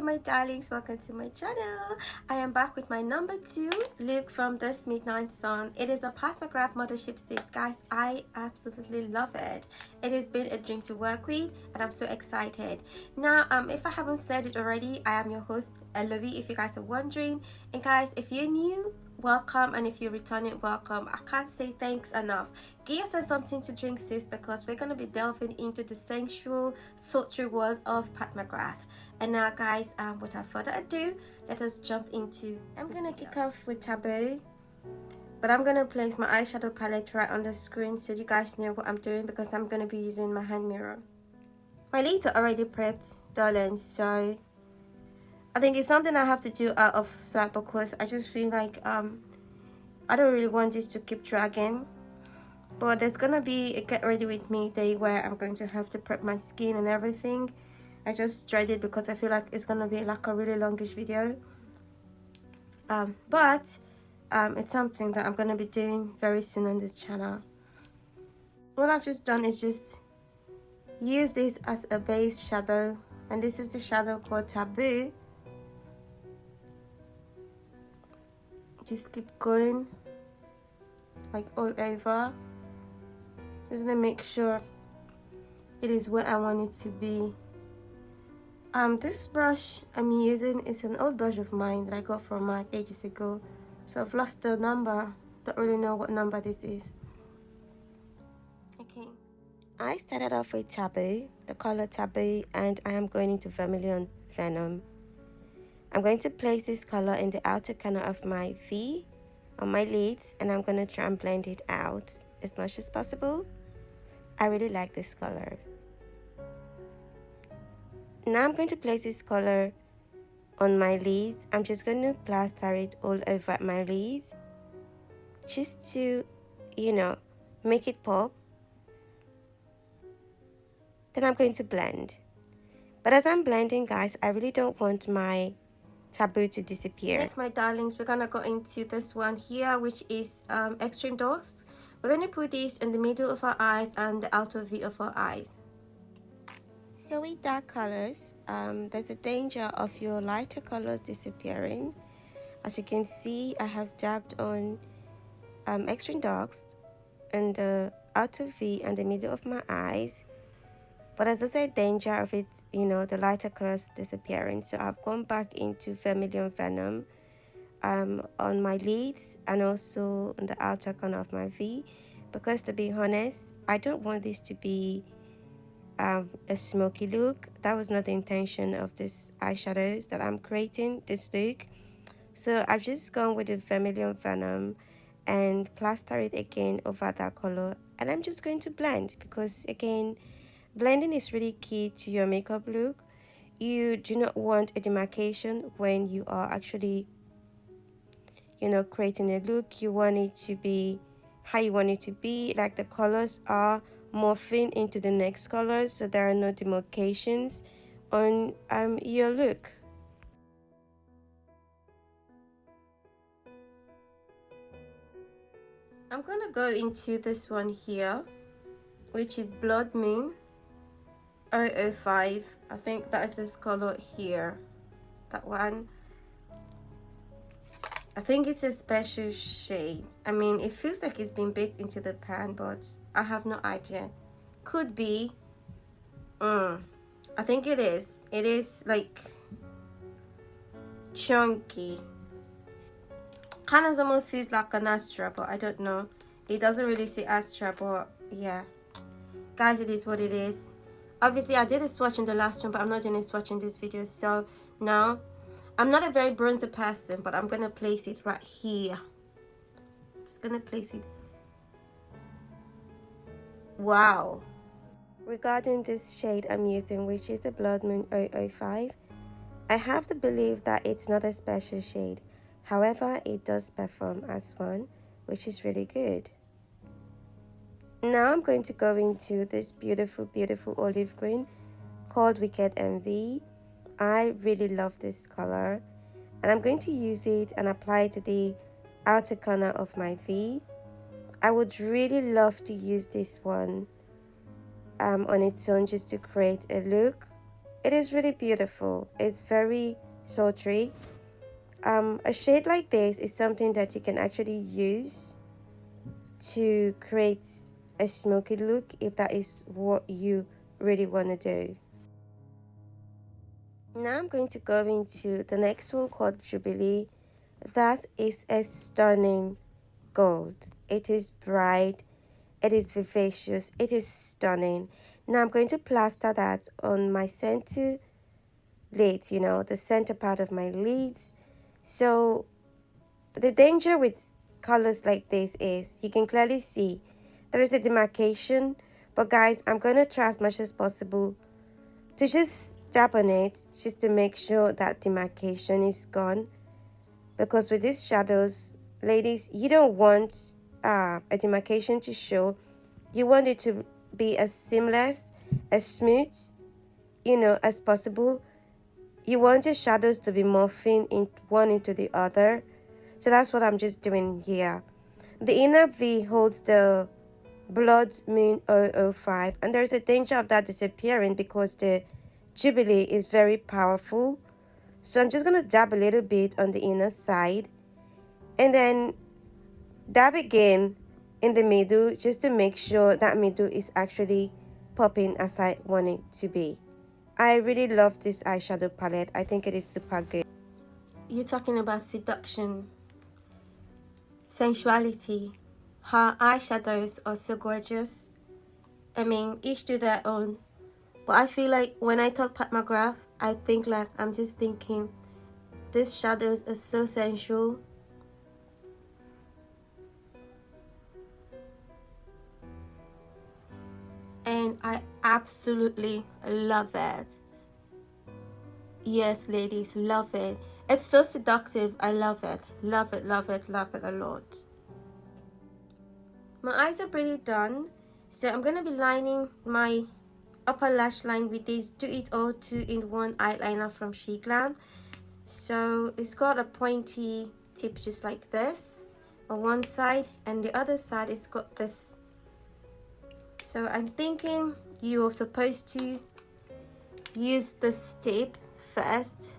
my darlings, welcome to my channel. I am back with my number 2 look from this Midnight Sun. It is a McGrath Mothership 6. Guys, I absolutely love it. It has been a dream to work with and I'm so excited. Now, if I haven't said it already, I am your host, Lovey, if you guys are wondering. And guys, if you're new, welcome, and if you're returning, welcome. I can't say thanks enough. Get yourself something to drink, sis, because we're going to be delving into the sensual, sultry world of Pat McGrath. And now, guys, without further ado, let us jump into I'm going to kick off with Taboo, but I'm going to place my eyeshadow palette right on the screen so you guys know what I'm doing, because I'm going to be using my hand mirror. My lids are already prepped, darling, so I think it's something I have to do out of sight, because I just feel like I don't really want this to keep dragging. But there's gonna be a get ready with me day where I'm going to have to prep my skin and everything. I just dread it because I feel like it's gonna be like a really longish video. But it's something that I'm gonna be doing very soon on this channel. What I've just done is just use this as a base shadow, and this is the shadow called Taboo. Just keep going like all over. Just gonna make sure it is where I want it to be. This brush I'm using is an old brush of mine that I got from Mark ages ago, so I've lost the number. Don't really know what number this is. Okay, I started off with Taboo, the color Taboo, and I am going into Vermilion Venom. I'm going to place this color in the outer corner of my V on my lids, and I'm going to try and blend it out as much as possible. I really like this color. Now I'm going to place this color on my lids. I'm just going to plaster it all over my lids, just to, you know, make it pop. Then I'm going to blend. But as I'm blending, guys, I really don't want my Taboo to disappear. Next, my darlings, we're gonna go into this one here, which is Extreme Dogs. We're going to put this in the middle of our eyes and the outer V of our eyes. So with dark colors, there's a danger of your lighter colors disappearing. As you can see, I have dabbed on Extreme Dogs in the outer V and the middle of my eyes. But as I said, danger of it, you know, the lighter colors disappearing. So I've gone back into Vermilion Venom on my lids and also on the outer corner of my V, because to be honest, I don't want this to be a smoky look. That was not the intention of this eyeshadows that I'm creating, this look. So I've just gone with the Vermilion Venom and plaster it again over that color, and I'm just going to blend, because again, blending is really key to your makeup look. You do not want a demarcation when you are actually, you know, creating a look. You want it to be how you want it to be, like the colors are morphing into the next colors, so there are no demarcations on your look. I'm gonna go into this one here, which is Blood Moon 005. I think that is this color here, that one. I think it's a special shade. I mean, it feels like it's been baked into the pan, but I have no idea. Could be. I think it is. It is like chunky. Kind of almost feels like an Astra, but I don't know. It doesn't really say Astra, but yeah. Guys, it is what it is. Obviously, I did a swatch in the last one, but I'm not doing a swatch in this video. So now, I'm not a very bronzy person, but I'm going to place it right here. Just going to place it. Wow. Regarding this shade I'm using, which is the Blood Moon 005, I have to believe that it's not a special shade. However, it does perform as one, which is really good. Now I'm going to go into this beautiful, beautiful olive green called Wicked Envy. I really love this color, and I'm going to use it and apply it to the outer corner of my V. I would really love to use this one on its own, just to create a look It is really beautiful. It's very sultry. A shade like this is something that you can actually use to create a smoky look if that is what you really want to do. Now I'm going to go into the next one called Jubilee. That is a stunning gold. It is bright, it is vivacious, it is stunning. Now I'm going to plaster that on my center lid, you know, the center part of my lids. So the danger with colors like this is you can clearly see there is a demarcation, but guys, I'm going to try as much as possible to just tap on it just to make sure that demarcation is gone, because with these shadows, ladies, you don't want a demarcation to show. You want it to be as seamless, as smooth, you know, as possible. You want your shadows to be morphing in one into the other. So that's what I'm just doing here. The inner V holds the Blood Moon 005, and there's a danger of that disappearing because the Jubilee is very powerful. So I'm just going to dab a little bit on the inner side and then dab again in the middle just to make sure that middle is actually popping as I want it to be. I really love this eyeshadow palette. I think it is super good. You're talking about seduction, sensuality. Her eyeshadows are so gorgeous. I mean, each do their own. But I feel like when I talk Pat McGrath, I think like I'm just thinking these shadows are so sensual. And I absolutely love it. Yes, ladies, love it. It's so seductive. I love it. Love it, love it, love it a lot. My eyes are pretty done. So I'm going to be lining my upper lash line with this Do It All 2-in-1 eyeliner from Glam. So it's got a pointy tip just like this on one side, and the other side it's got this. So I'm thinking you're supposed to use this tip first.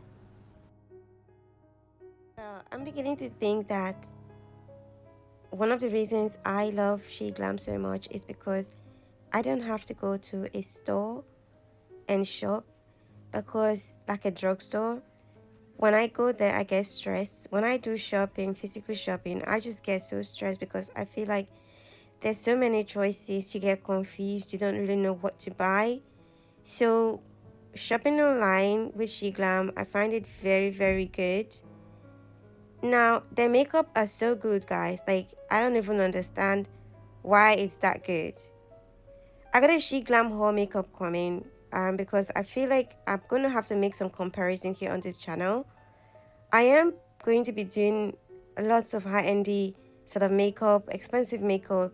I'm beginning to think that one of the reasons I love Glam so much is because I don't have to go to a store and shop, because like a drugstore, when I go there I get stressed. When I do shopping, physical shopping, I just get so stressed because I feel like there's so many choices, you get confused, you don't really know what to buy. So shopping online with Glam, I find it very, very good. Now, their makeup are so good, guys. Like, I don't even understand why it's that good. I got a Glam haul makeup coming because I feel like I'm going to have to make some comparison here on this channel. I am going to be doing lots of high-end sort of makeup, expensive makeup,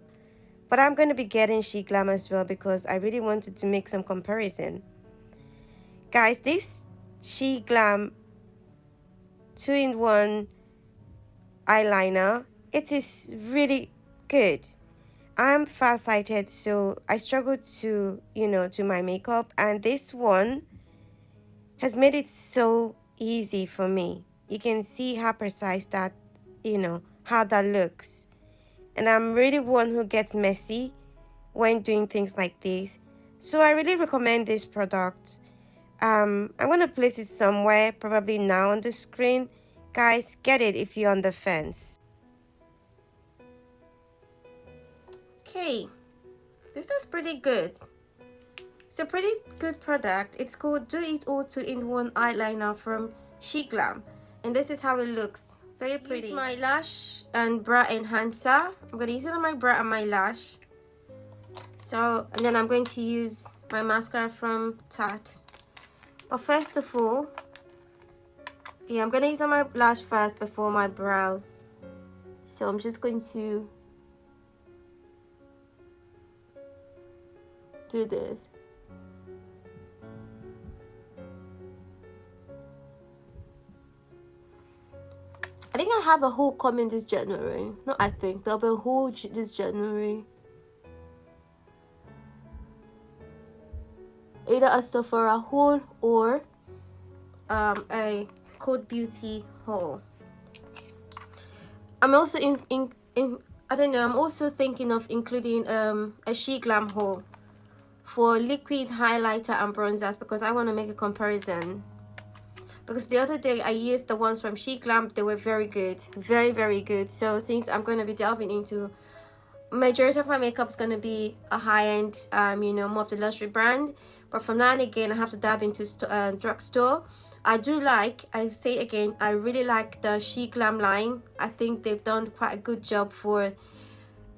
but I'm going to be getting Glam as well because I really wanted to make some comparison. Guys, this Glam 2-in-1 eyeliner, it is really good. I'm farsighted, so I struggle to, you know, do my makeup, and this one has made it so easy for me. You can see how precise that, you know, how that looks. And I'm really one who gets messy when doing things like this. So I really recommend this product. I'm going to place it somewhere, probably now on the screen. Guys, get it if you're on the fence. Okay, this is pretty good. It's a pretty good product. It's called Do It All 2-in-1 eyeliner from Glam, and this is how it looks. Very pretty. Use my lash and brow enhancer. I'm going to use it on my brow and my lash. So, and then I'm going to use my mascara from Tarte. But first of all, yeah, I'm going to use on my lash first before my brows. So I'm just going to do this. I think I have a haul coming this January. No, I think there'll be a haul this January. either a Sephora haul or a Code Beauty haul. I'm also in I don't know, I'm also thinking of including a She Glam haul for liquid highlighter and bronzers, because I want to make a comparison. Because the other day I used the ones from She Glam, they were very good, very good. So since I'm going to be delving into, majority of my makeup is going to be a high-end, you know, more of the luxury brand, but from now and again I have to dab into drugstore. I say again, I really like the She Glam line. I think they've done quite a good job for,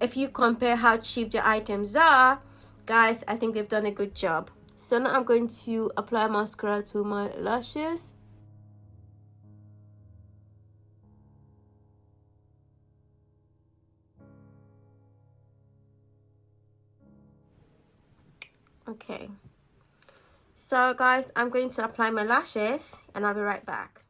if you compare how cheap the items are, guys, I think they've done a good job. So now I'm going to apply mascara to my lashes. Okay, so guys, I'm going to apply my lashes and I'll be right back.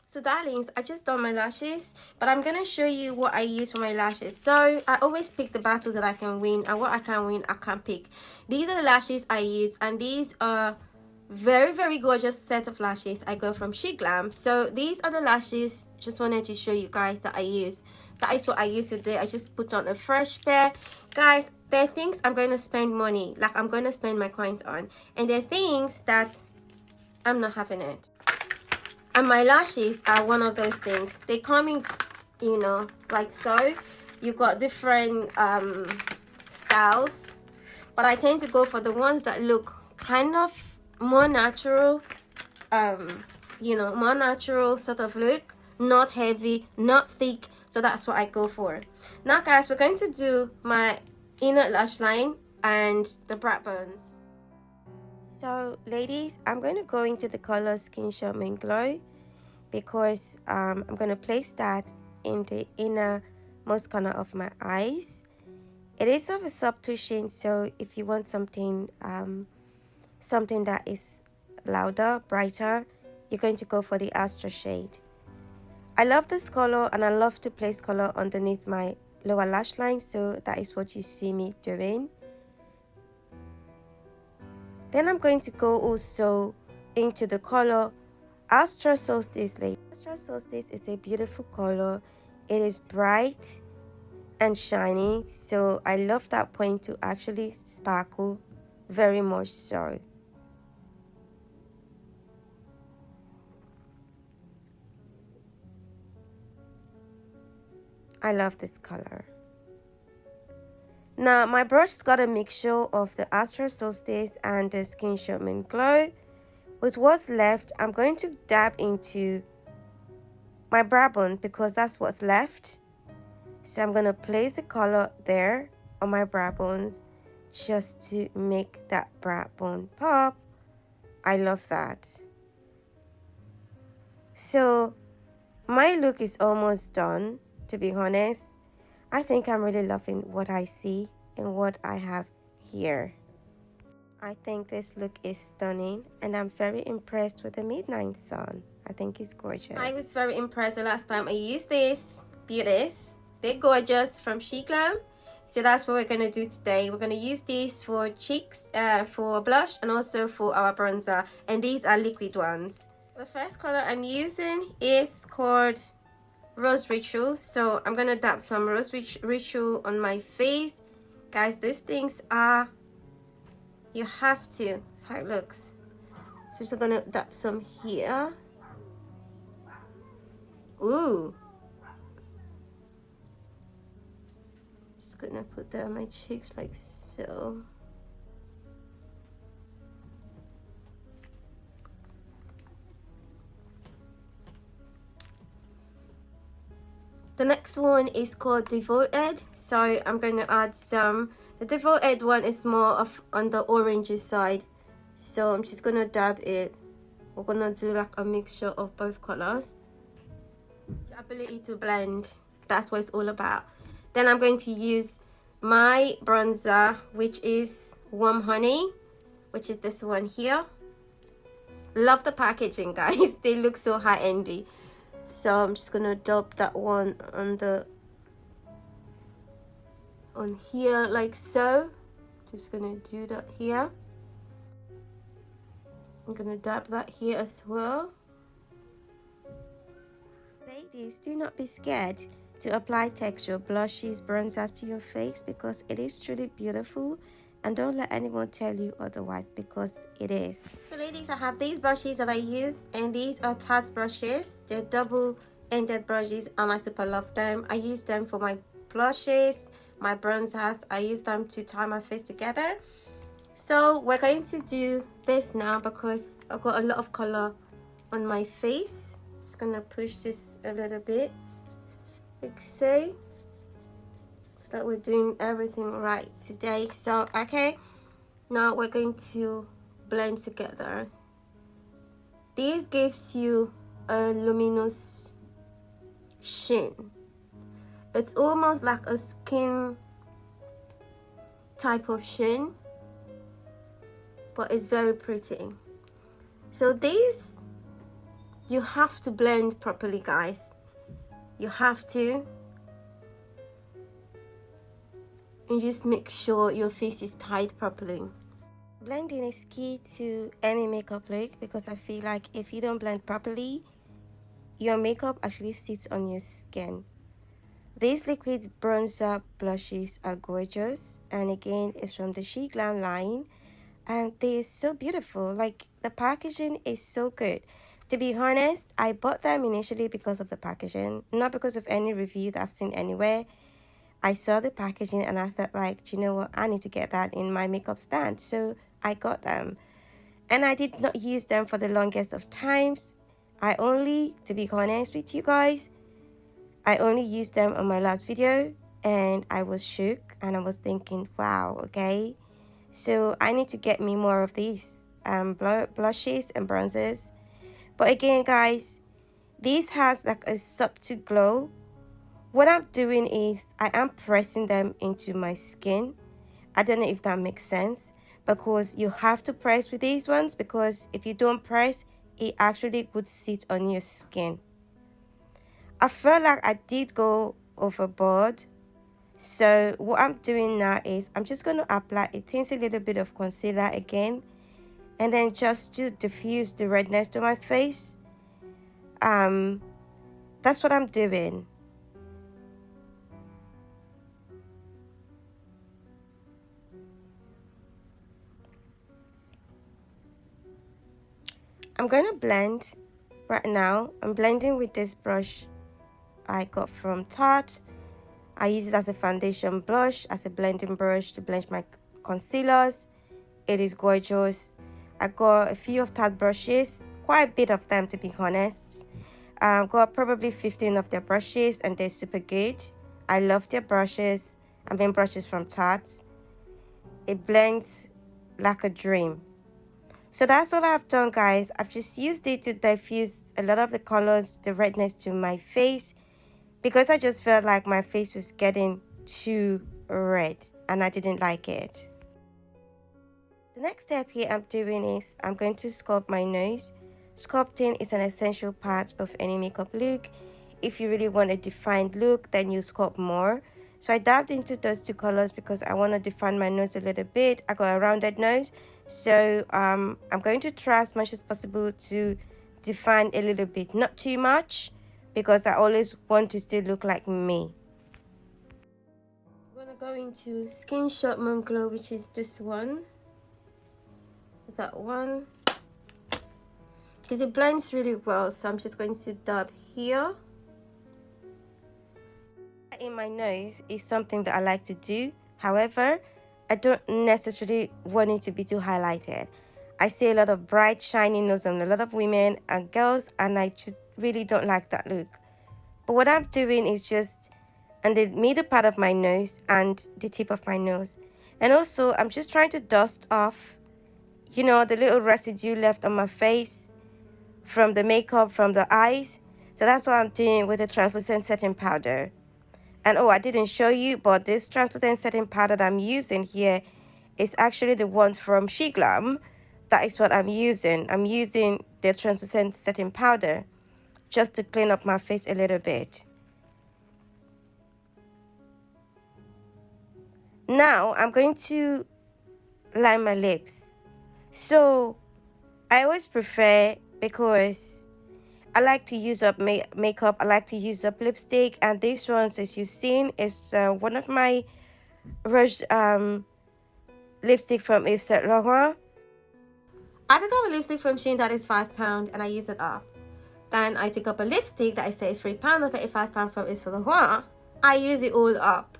So darlings, I've just done my lashes, but I'm going to show you what I use for my lashes. So I always pick the battles that I can win, and what I can win, I can pick. These are the lashes I use, and these are very gorgeous set of lashes I got from She Glam. So these are the lashes, just wanted to show you guys that I use. That is what I use today. I just put on a fresh pair. Guys, there are things I'm going to spend money, like I'm going to spend my coins on, and there are things that I'm not having it. And my lashes are one of those things. They come in, you know, like so. You've got different styles, but I tend to go for the ones that look kind of more natural, you know, more natural sort of look, not heavy, not thick. So that's what I go for. Now guys, we're going to do my inner lash line and the brow bones. So ladies, I'm going to go into the color Skin Showman Glow, because I'm going to place that in the innermost corner of my eyes. It is of a subtle shade, so if you want something something that is louder, brighter, you're going to go for the Astra shade. I love this color, and I love to place color underneath my lower lash line, so that is what you see me doing. Then I'm going to go also into the color Astra Solstice. Astra Solstice is a beautiful color. It is bright and shiny, so I love that point to actually sparkle very much so. I love this color. Now my brush's got a mixture of the Astra Solstice and the Skin Showman Glow. With what's left, I'm going to dab into my brow bone, because that's what's left. So I'm going to place the color there on my brow bones just to make that brow bone pop. I love that. So my look is almost done, to be honest. I think I'm really loving what I see and what I have here. I think this look is stunning, and I'm very impressed with the Midnight Sun. I think it's gorgeous. I was very impressed the last time I used these beauties. They're gorgeous from She Glam. So that's what we're going to do today. We're going to use these for cheeks, for blush, and also for our bronzer. And these are liquid ones. The first color I'm using is called Rose Ritual. So I'm going to dab some Rose Ritual on my face. Guys, these things are... you have to. That's how it looks. So just gonna dab some here. Ooh. Just gonna put that on my cheeks like so. The next one is called Devoted. So I'm gonna add some. The Devoted one is more of on the orangey side, so I'm just gonna dab it. We're gonna do like a mixture of both colors. The ability to blend, that's what it's all about. Then I'm going to use my bronzer, which is Warm Honey, which is this one here. Love the packaging, guys. They look so high-endy. So I'm just gonna dab that one on here like so. Just gonna do that here. I'm gonna dab that here as well. Ladies, do not be scared to apply texture, blushes, bronzers to your face because it is truly beautiful, and don't let anyone tell you otherwise because it is. So ladies, I have these brushes that I use, and these are Tarte brushes. They're double-ended brushes and I super love them. I use them for my blushes, my bronzers. I use them to tie my face together. So we're going to do this now because I've got a lot of color on my face. Just gonna push this a little bit, like so that we're doing everything right today. So okay, now we're going to blend together. This gives you a luminous sheen. It's almost like a skin type of sheen, but it's very pretty. So this, you have to blend properly, guys. You have to. And just make sure your face is tied properly. Blending is key to any makeup look because I feel like if you don't blend properly, your makeup actually sits on your skin. These liquid bronzer blushes are gorgeous, and again, it's from the Glam line, and they're so beautiful. Like, the packaging is so good. To be honest, I bought them initially because of the packaging, not because of any review that I've seen anywhere. I saw the packaging and I thought, like, do you know what, I need to get that in my makeup stand. So I got them, and I did not use them for the longest of times. I only, to be honest with you guys, I only used them on my last video, and I was shook and I was thinking, wow, okay, so I need to get me more of these blushes and bronzers. But again, guys, this has like a subtle glow. What I'm doing is I am pressing them into my skin. I don't know if that makes sense, because you have to press with these ones, because if you don't press, it actually would sit on your skin. I felt like I did go overboard. So what I'm doing now is I'm just going to apply a teensy little bit of concealer again, and then just to diffuse the redness to my face. That's what I'm doing. I'm going to blend right now. I'm blending with this brush I got from Tarte. I use it as a foundation blush, as a blending brush to blend my concealers. It is gorgeous. I got a few of Tarte brushes, quite a bit of them to be honest. I've got probably 15 of their brushes, and they're super good. I love their brushes. I mean, brushes from Tarte. It blends like a dream. So that's all I've done, guys. I've just used it to diffuse a lot of the colors, the redness to my face, because I just felt like my face was getting too red and I didn't like it. The next step here I'm doing is I'm going to sculpt my nose. Sculpting is an essential part of any makeup look. If you really want a defined look, then you sculpt more. So I dabbed into those two colors because I want to define my nose a little bit. I got a rounded nose, so I'm going to try as much as possible to define a little bit, not too much, because I always want to still look like me. I'm gonna go into Skin Shot Moon Glow, which is this one, that one, because it blends really well. So I'm just going to dab here. In my nose is something that I like to do. However, I don't necessarily want it to be too highlighted. I see a lot of bright shiny nose on a lot of women and girls, and I just really don't like that look. But what I'm doing is just on the middle part of my nose and the tip of my nose, and also I'm just trying to dust off, you know, the little residue left on my face from the makeup, from the eyes. So that's what I'm doing with the translucent setting powder. And oh, I didn't show you, but this translucent setting powder that I'm using here is actually the one from Glam. That is what I'm using. I'm using the translucent setting powder just to clean up my face a little bit. Now I'm going to line my lips. So I always prefer, because I like to use up makeup, I like to use up lipstick, and this one, as you've seen, is one of my Rouge lipstick from Yves Saint Laurent. I pick up a lipstick from Shein that is £5 and I use it up. Then I pick up a lipstick that is £33 or £35 from Yves Saint Laurent. I use it all up.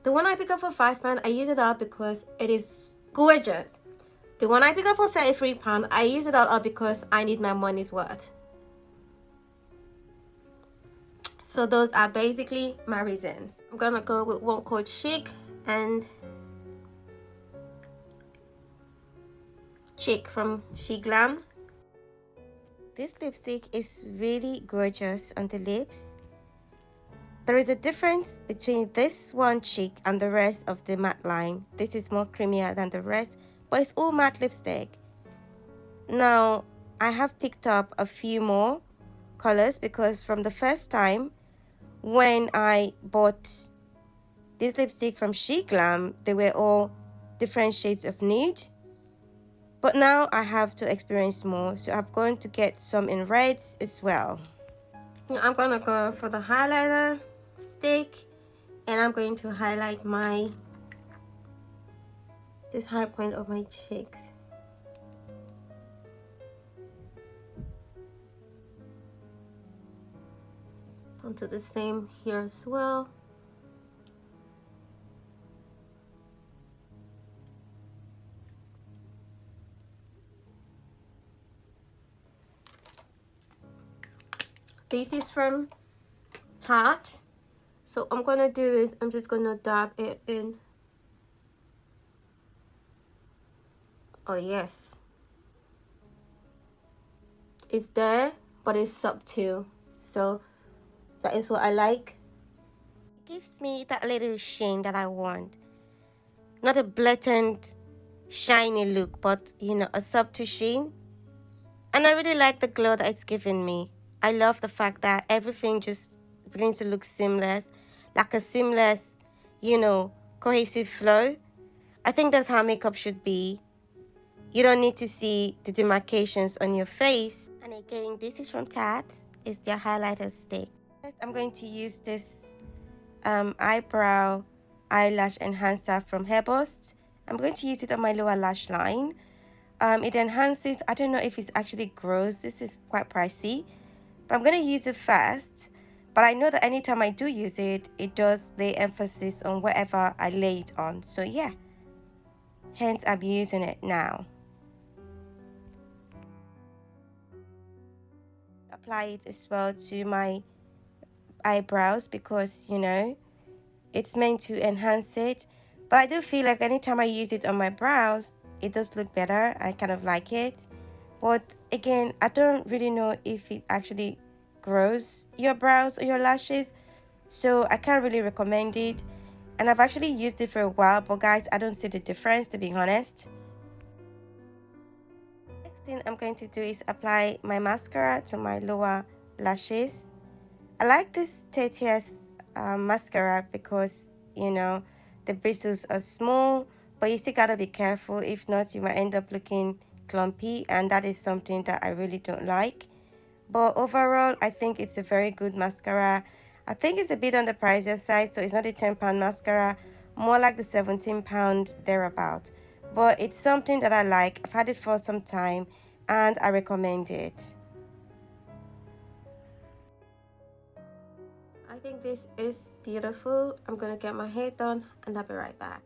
The one I pick up for £5, I use it up because it is gorgeous. The one I pick up for £33, I use it all up because I need my money's worth. So those are basically my reasons. I'm gonna go with one called Chic from Chic Glam. This lipstick is really gorgeous on the lips. There is a difference between this one Chic and the rest of the matte line. This is more creamier than the rest, but it's all matte lipstick. Now, I have picked up a few more colors because from the first time when I bought this lipstick from Chic Glam, they were all different shades of nude. But now I have to experience more, so I'm going to get some in reds as well. I'm gonna go for the highlighter stick, and I'm going to highlight this high point of my cheeks. Onto the same here as well. This is from Tarte. So I'm gonna do is I'm just gonna dab it in. Oh yes, it's there, but it's subtle. So that is what I like. It gives me that little shine that I want. Not a blatant, shiny look, but you know, a subtle shine. And I really like the glow that it's giving me. I love the fact that everything just begins to look seamless, like a seamless, you know, cohesive flow. I think that's how makeup should be. You don't need to see the demarcations on your face. And again, this is from Tarte. It's their highlighter stick. I'm going to use this eyebrow eyelash enhancer from Hairburst. I'm going to use it on my lower lash line. It enhances, I don't know if it's actually grows. This is quite pricey, but I'm going to use it first. But I know that anytime I do use it, it does lay emphasis on wherever I lay it on. So yeah, hence I'm using it now. Apply it as well to my eyebrows because, you know, it's meant to enhance it. But I do feel like anytime I use it on my brows, it does look better. I kind of like it. But again, I don't really know if it actually grows your brows or your lashes, so I can't really recommend it. And I've actually used it for a while, but guys, I don't see the difference, to be honest. Next thing I'm going to do is apply my mascara to my lower lashes. I like this 30th mascara because, you know, the bristles are small, but you still gotta be careful. If not, you might end up looking clumpy, and that is something that I really don't like. But overall, I think it's a very good mascara. I think it's a bit on the pricier side, so it's not a £10 mascara, more like the £17 thereabout. But it's something that I like. I've had it for some time and I recommend it. I think this is beautiful. I'm gonna get my hair done and I'll be right back.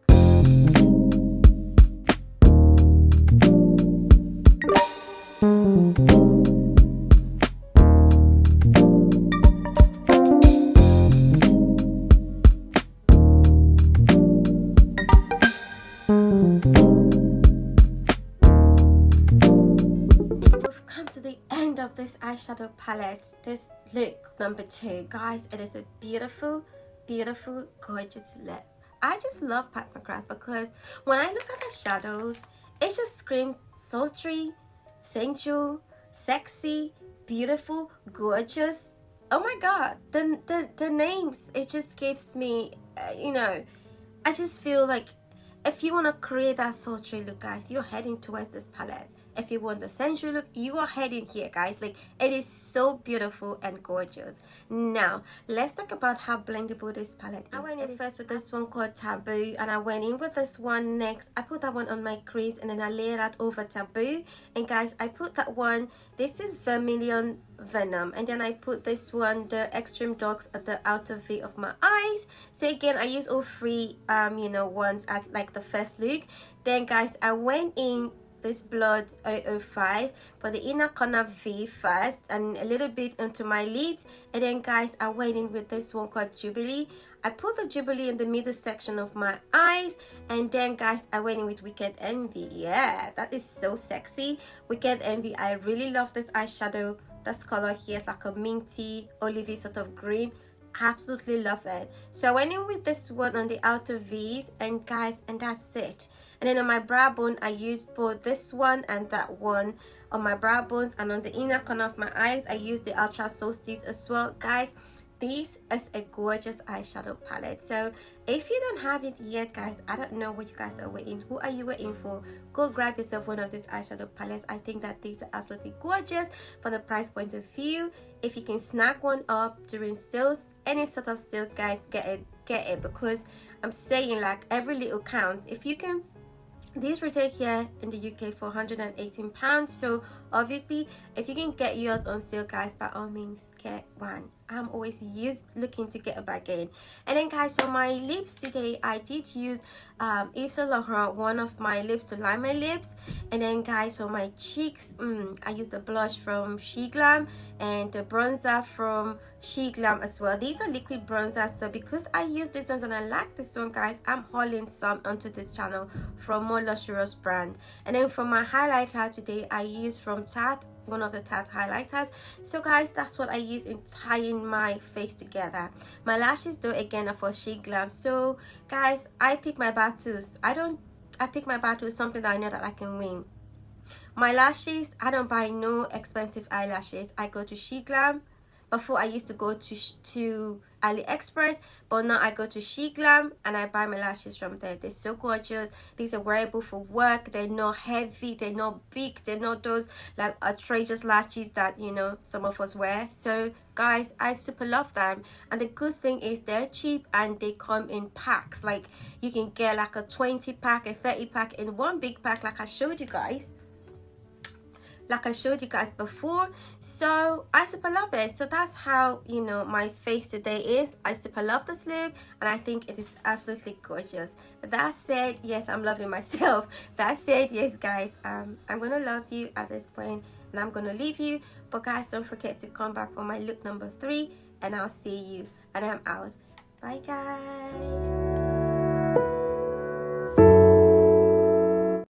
We've come to the end of this eyeshadow palette. This look number 2, guys. It is a beautiful, beautiful, gorgeous lip. I just love Pat McGrath because when I look at the shadows, it just screams sultry, sensual, sexy, beautiful, gorgeous. oh my god, the names, it just gives me you know, I just feel like if you want to create that sultry look, guys, you're heading towards this palette. If you want the sensual look, you are heading here, guys. Like, it is so beautiful and gorgeous. Now let's talk about how blendable this palette is. I went in first with this one called Taboo, and I went in with this one next. I put that one on my crease, and then I layered that over Taboo. And guys, I put that one, this is Vermilion Venom, and then I put this one, the Extreme Dogs, at the outer V of my eyes. So again, I use all three you know, ones at like the first look. Then guys, I went in this Blood 005 for the inner corner V first, and a little bit into my lids. And then guys, I went in with this one called Jubilee. I put the Jubilee in the middle section of my eyes. And then guys, I went in with Wicked Envy. Yeah, that is so sexy. Wicked Envy, I really love this eyeshadow. This color here is like a minty olivey sort of green. Absolutely love it. So I went in with this one on the outer V's, and guys, and that's it. And then on my brow bone, I used both this one and that one on my brow bones, and on the inner corner of my eyes, I used the Ultra Solstice as well. Guys, this is a gorgeous eyeshadow palette. So if you don't have it yet, guys, I don't know what you guys are waiting. Who are you waiting for? Go grab yourself one of these eyeshadow palettes. I think that these are absolutely gorgeous for the price point of view. If you can snag one up during sales, any sort of sales, guys, get it, because I'm saying, like, every little counts. If you can, these retail here in the UK for £118. So obviously, if you can get yours on sale, guys, by all means, get one. I'm always looking to get a bargain. And then guys, for my lips today, I did use Yves Saint Laurent, one of my lips to line my lips. And then guys, for my cheeks, I used the blush from She Glam and the bronzer from She Glam as well. These are liquid bronzers, so because I use these ones and I like this one, guys, I'm hauling some onto this channel from More Luxurious brand. And then for my highlighter today, I used from Tarte, one of the Tarte highlighters. So guys, that's what I use in tying my face together. My lashes though, again, are for She Glam. So guys, I pick my battles. I pick my battles, something that I know that I can win. My lashes, I don't buy no expensive eyelashes. I go to She Glam. Before, I used to go to AliExpress, but now I go to She Glam and I buy my lashes from there. They're so gorgeous. These are wearable for work. They're not heavy, they're not big, they're not those like outrageous lashes that, you know, some of us wear. So guys, I super love them. And the good thing is they're cheap and they come in packs. Like, you can get like a 20 pack, a 30 pack in one big pack, like I showed you guys before. So I super love it. So that's how, you know, my face today is. I super love this look and I think it is absolutely gorgeous. That said, yes, I'm loving myself. That said, yes guys, I'm gonna love you at this point and I'm gonna leave you. But guys, don't forget to come back for my look number 3 and I'll see you. And I'm out. Bye guys.